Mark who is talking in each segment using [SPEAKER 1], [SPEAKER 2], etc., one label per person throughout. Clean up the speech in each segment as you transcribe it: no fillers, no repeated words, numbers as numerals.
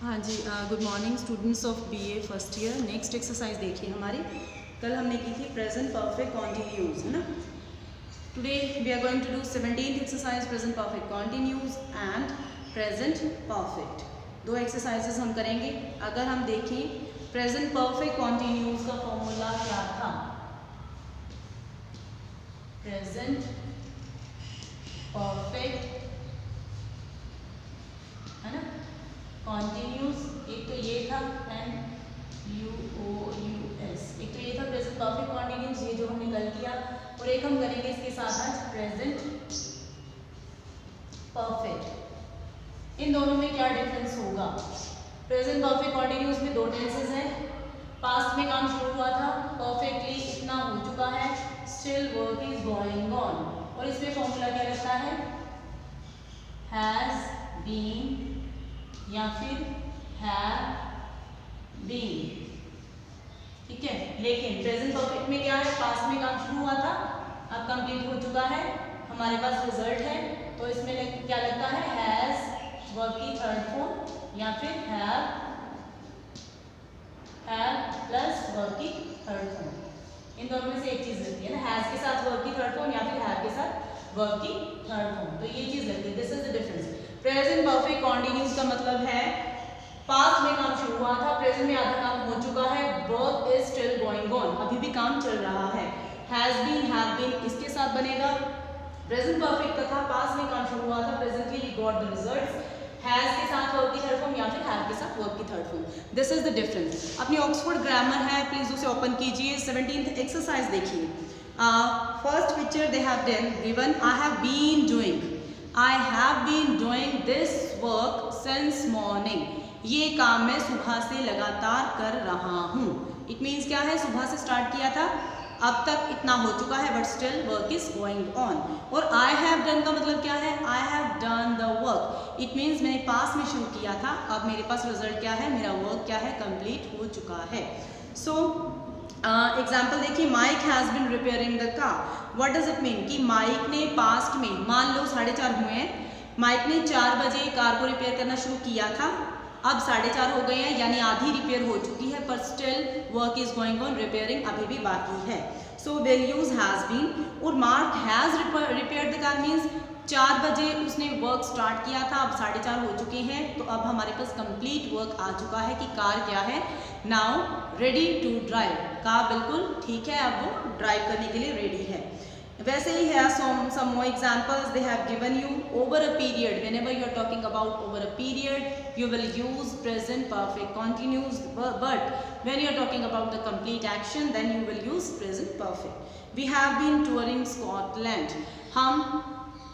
[SPEAKER 1] हाँ जी, good morning students of BA first year. Next exercise देखिए हमारी। कल हमने की थी प्रेजेंट परफेक्ट कॉन्टिन्यूज, है ना। Today we are going to do 17th exercise present perfect continuous and present perfect. दो एक्सरसाइजेस हम करेंगे। अगर हम देखें प्रेजेंट परफेक्ट कॉन्टिन्यूज का फॉर्मूला क्या था। प्रेजेंट परफेक्ट, है ना, कॉन्टिन्यूस, एक तो ये था NUOUS, एक तो ये था प्रेजेंट परफेक्ट कॉन्टिन्यूस, ये जो हमने कल किया, और एक हम करेंगे इसके साथ आज प्रेजेंट परफेक्ट। इन दोनों में क्या डिफरेंस होगा। प्रेजेंट परफेक्ट कॉन्टिन्यूस में दो टेंसेस हैं। पास्ट में काम शुरू हुआ था, परफेक्टली इतना हो चुका है, still work is going on, और इसमें फॉर्मूला क्या लगता है, हैज बीन या फिर हैव बीन। ठीक है, लेकिन प्रेजेंट परफेक्ट में क्या है, पास्ट में काम शुरू हुआ था, अब कंप्लीट हो चुका है, हमारे पास रिजल्ट है, तो इसमें क्या लगता है, हैज वर्ब की थर्ड फॉर्म या फिर हैव प्लस वर्ब की थर्ड फॉर्म। इन दोनों में से एक चीज लगती है ना, हैज के साथ वर्ब की थर्ड फॉर्म या फिर हैव के साथ वर्ब की थर्ड फॉर्म, तो ये चीज लगती है। This is the difference. Present perfect continuous का मतलब है पास्ट में काम शुरू हुआ था, प्रेजेंट में आधा काम हो चुका है, work is still going on, अभी भी काम चल रहा है। हैज बीन, हैव बीन इसके साथ बनेगा। प्रेजेंट परफेक्ट था, पास्ट में काम शुरू हुआ था, presently we got the results, has के साथ वर्ब की थर्ड फॉर्म या फिर हैव के साथ वर्ब की third form. This is the difference. अपनी ऑक्सफोर्ड ग्रामर है, प्लीज उसे ओपन कीजिए। 17th एक्सरसाइज देखिए। First picture they have given, I have been doing, I have been doing this work since morning. ये काम मैं सुबह से लगातार कर रहा हूँ। इट मीन्स क्या है, सुबह से स्टार्ट किया था, अब तक इतना हो चुका है, but still work is going on. और आई हैव डन का मतलब क्या है, I have done the work. It means मैंने पास में शुरू किया था, अब मेरे पास रिजल्ट क्या है, मेरा वर्क क्या है, कंप्लीट हो चुका है। सो एग्जाम्पल देखिए, Mike has been repairing the car. What does it mean कि माइक ने पास्ट में, मान लो 4:30 हुए हैं, माइक ने 4 बजे कार को रिपेयर करना शुरू किया था, अब 4:30 हो गए हैं, यानी आधी रिपेयर हो चुकी है, पर still work is going on, repairing अभी भी बाकी है। So will use has been. और Mark has repaired the car means 4 बजे उसने वर्क स्टार्ट किया था, अब 4:30 हो चुके हैं, तो अब हमारे पास कंप्लीट वर्क आ चुका है कि कार क्या है, now ready to drive. Car बिल्कुल ठीक है, अब वो ड्राइव करने के लिए रेडी है। वैसे ही है some more examples they have given you. Over a period, whenever you are talking about over a period you will use present perfect continuous, but when you are talking about the complete action then you will use present perfect. We have been touring Scotland. हम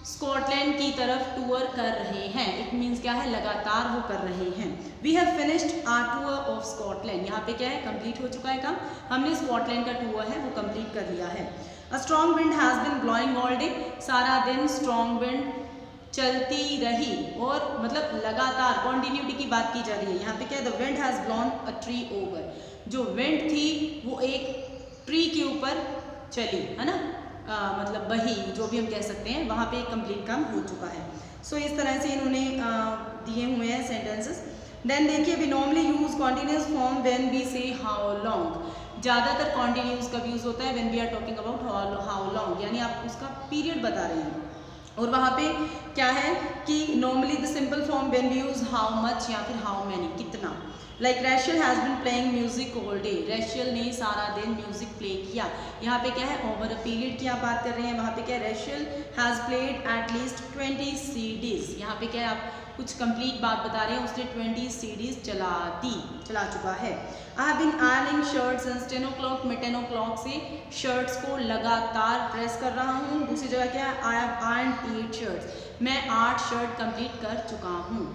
[SPEAKER 1] Scotland की तरफ tour कर रहे हैं। It means क्या है, लगातार वो कर रहे हैं। We have finished our tour of Scotland. यहाँ पे क्या है, कंप्लीट हो चुका है काम, हमने स्कॉटलैंड का टूर है वो कंप्लीट कर लिया है। A strong wind has been blowing all day. सारा दिन स्ट्रॉन्ग विंड चलती रही, और मतलब लगातार कॉन्टिन्यूटी की बात की जा रही है। यहाँ पे क्या है, the wind has blown a tree over. जो विंड थी वो एक ट्री के ऊपर चली, है ना, मतलब बही, जो भी हम कह सकते हैं, वहाँ पे कंप्लीट काम हो चुका है। सो इस तरह से इन्होंने दिए हुए हैं सेंटेंसेस। देन देखिए, we normally use continuous form when we say how long. ज़्यादातर कॉन्टिन्यूस कब यूज होता है, when we are talking about how long, यानी आप उसका पीरियड बता रहे हैं। और वहाँ पे क्या है कि normally the simple form when we use how much या फिर हाउ मैनी, कितना। Like Rachel has been playing music all day. Rachel ने सारा दिन म्यूजिक प्ले किया। यहाँ पे क्या है, ओवर अ पीरियड की आप बात कर रहे हैं, वहाँ पे क्या है, racial has played at least 20 CDs। यहाँ पे क्या है, आप कुछ कंप्लीट बात बता रहे हैं, उसने 20 CDs चला चुका है। I have been ironing shirts since 10 o'clock। मैं 10 o'clock से शर्ट्स को लगातार प्रेस कर रहा हूँ। दूसरी जगह क्या है, आई हैव आयर्नड 8 shirts। मैं 8 शर्ट कंप्लीट कर चुका हूँ।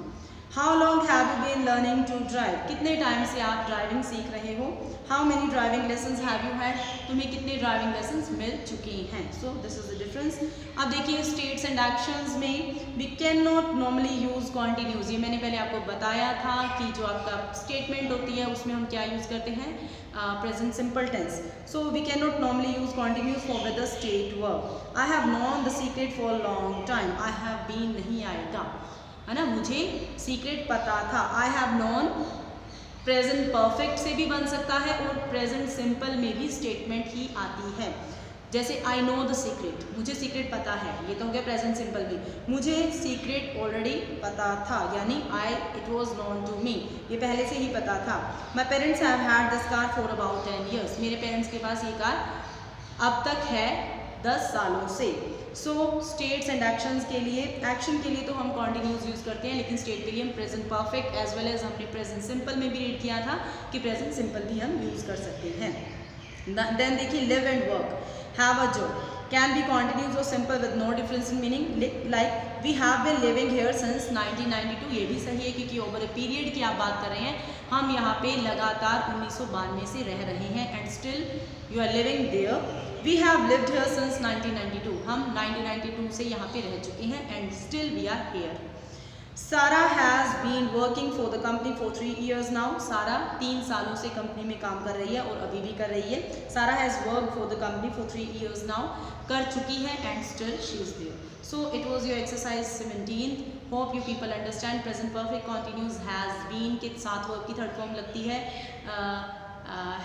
[SPEAKER 1] How long have you been learning to drive. कितने टाइम से आप ड्राइविंग सीख रहे हो। How many driving lessons have you had. तुम्हें कितने ड्राइविंग लेसन्स मिल चुके हैं। So this is the difference. अब देखिए, स्टेट्स एंड एक्शंस में we can not normally use continuous. ये मैंने पहले आपको बताया था कि जो आपका स्टेटमेंट होती है उसमें हम क्या यूज करते हैं, present simple tense. So we can not normally use continuous for with the state verb. I have known the secret for long time. I have been नहीं आएगा। है ना, मुझे सीक्रेट पता था। I have known present perfect से भी बन सकता है और प्रेजेंट सिंपल में भी स्टेटमेंट ही आती है। जैसे आई नो द सीक्रेट, मुझे सीक्रेट पता है, ये तो हो गया प्रेजेंट सिंपल में। मुझे सीक्रेट ऑलरेडी पता था, यानी it was known to me, ये पहले से ही पता था। My parents have had this car for about 10 years, मेरे पेरेंट्स के पास ये कार अब तक है 10 सालों से। सो स्टेट्स एंड एक्शंस के लिए, एक्शन के लिए तो हम कॉन्टिन्यूस यूज़ करते हैं, लेकिन स्टेट के लिए हम present perfect as well as हमने प्रेजेंट सिंपल में भी रीड किया था कि प्रेजेंट सिंपल भी हम यूज़ कर सकते हैं। देन देखिए live and work, have a job can be continuous or simple with no difference in meaning, like we have been living here since 1992, ये भी सही है क्योंकि ओवर ए पीरियड की आप बात कर रहे हैं, हम यहाँ पे लगातार 1992 से रह रहे हैं and still you are living there. We have lived here since 1992, हम 1992 से यहाँ पे रह चुके हैं and still we are here. Sarah has been working for the company for 3 years now, Sarah 3 सालों से कंपनी में काम कर रही है और अभी भी कर रही है। सारा has work for the company for 3 years now, कर चुकी है and still she is there. So it was your exercise 17। Hope you people understand. Present perfect continuous has been के साथ वर्ब की थर्ड फॉर्म लगती है,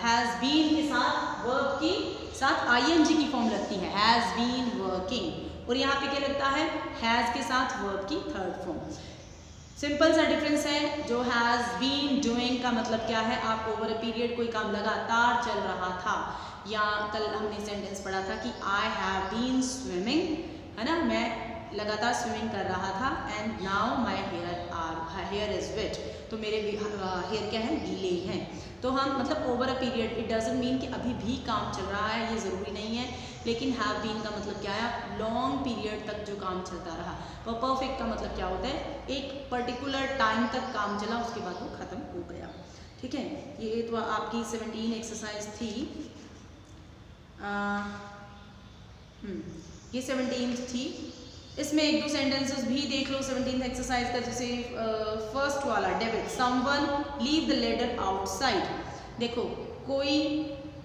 [SPEAKER 1] हैज़ बीन के साथ वर्ब की साथ ING की फॉर्म लगती है, हैज़ बीन वर्किंग। और यहाँ पे क्या लगता है, हैज़ के साथ वर्ब की थर्ड फॉर्म। सिंपल सा डिफरेंस है, जो हैज़ बीन डूइंग का मतलब क्या है, आप ओवर ए पीरियड कोई काम लगातार चल रहा था, या कल हमने सेंटेंस पढ़ा था कि आई हैव बीन स्विमिंग, है ना, मैं लगातार स्विमिंग कर रहा था and now my hair is wet, तो मेरे हेयर क्या है, गीले हैं। तो हम मतलब over a period, it doesn't mean कि अभी भी काम चल रहा है, ये ज़रूरी नहीं है, लेकिन हैव बीन का मतलब क्या है, लॉन्ग पीरियड तक जो काम चलता रहा। और परफेक्ट का मतलब क्या होता है, एक पर्टिकुलर टाइम तक काम चला, उसके बाद वो ख़त्म हो गया। ठीक है, ये तो आपकी 17 एक्सरसाइज थी। ये 17 थी। इसमें एक दो सेंटेंसेस भी देख लो 17th एक्सरसाइज का, जैसे फर्स्ट वाला, David someone leave the ladder outside. देखो, कोई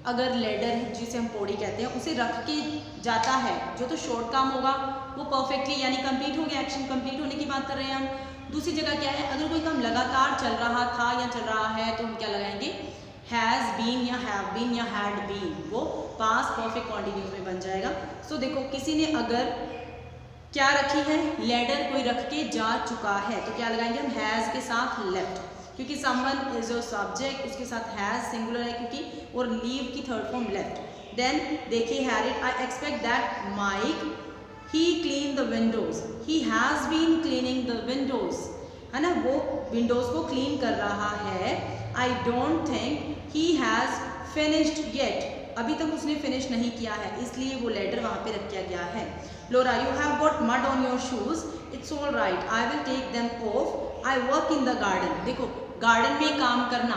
[SPEAKER 1] अगर लेडर जिसे हम पौड़ी कहते हैं उसे रख के जाता है, जो तो शॉर्ट काम होगा वो परफेक्टली यानी कंप्लीट हो गया, एक्शन कंप्लीट होने की बात कर रहे हैं हम। दूसरी जगह क्या है, अगर कोई काम लगातार चल रहा था या चल रहा है तो हम क्या लगाएंगे, हैज़ बीन या हैव बीन या हैड बीन, वो पास्ट परफेक्ट कॉन्टिन्यूस में बन जाएगा। सो देखो, किसी ने अगर क्या रखी है, लेडर कोई रख के जा चुका है, तो क्या लगाएंगे हम, हैज़ के साथ लेफ्ट, क्योंकि समवन इज योर सब्जेक्ट, उसके साथ हैज़ सिंगुलर है क्योंकि, और लीव की थर्ड फॉर्म लेफ्ट। देन देखिए Harriet, I expect that Mike he clean the windows, he has been cleaning the windows, है ना, वो विंडोज को क्लीन कर रहा है। I don't think he has finished yet, अभी तक उसने फिनिश नहीं किया है, इसलिए वो लेटर वहाँ पे रख किया गया है। Laura, you have got mud on your shoes, it's all right, I will take them off, I work in the garden. देखो, गार्डन में काम करना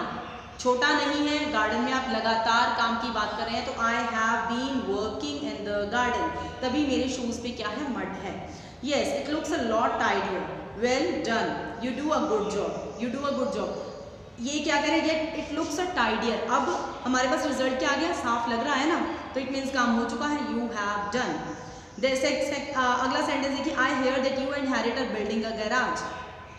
[SPEAKER 1] छोटा नहीं है, गार्डन में आप लगातार काम की बात कर रहे हैं, तो I have been working in the garden, तभी मेरे शूज पे क्या है, मड है। Yes, it looks a lot tidier, well done, you do a good job, you do a good job. ये क्या करेंगे, इट लुक्स अ टाइडियर, अब हमारे पास रिजल्ट क्या आ गया, साफ लग रहा है ना, तो इट मीन्स काम हो चुका है, यू हैव डन। अगला सेंटेंस देखिए, I hear that you inherit a building a garage,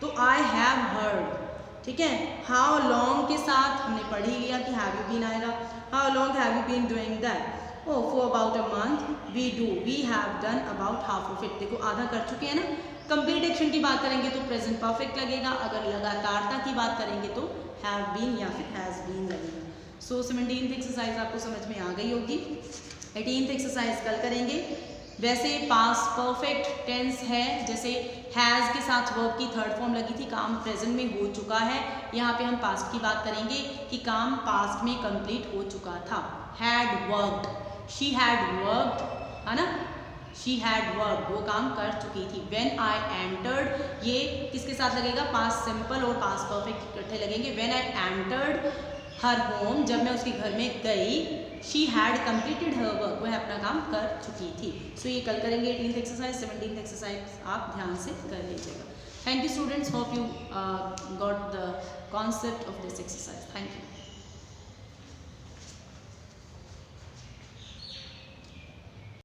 [SPEAKER 1] तो आई हैव हर्ड। ठीक है, हाउ लॉन्ग के साथ हमने पढ़ ही लिया कि हैव यू बीन आएगा, how long have you been doing that, oh for about a month, we do, we have done about half of it. देखो, आधा कर चुके हैं ना। कंप्लीट एक्शन की बात करेंगे तो प्रेजेंट परफेक्ट लगेगा, अगर लगातारता की बात करेंगे तो हैव बीन या फिर हैज़ बीन लगेगा। सो 17th एक्सरसाइज आपको समझ में आ गई होगी। 18th एक्सरसाइज कल करेंगे। वैसे पास्ट परफेक्ट टेंस है, जैसे हैज़ के साथ वर्ब की थर्ड फॉर्म लगी थी, काम प्रेजेंट में हो चुका है। यहाँ पे हम पास्ट की बात करेंगे कि काम पास्ट में कंप्लीट हो चुका था। Had worked, she had worked, है ना, शी हैड वर्क, वो काम कर चुकी थी। व्हेन आई एंटर्ड, ये किसके साथ लगेगा, पास्ट सिंपल और पास्ट परफेक्ट इकट्ठे लगेंगे। When I entered her home, जब मैं उसके घर में गई। She had completed her work, वह अपना काम कर चुकी थी। सो ये कल करेंगे 18th एक्सरसाइज। 17th एक्सरसाइज आप ध्यान से कर लीजिएगा। Thank you students, hope you got the concept of this exercise. Thank you.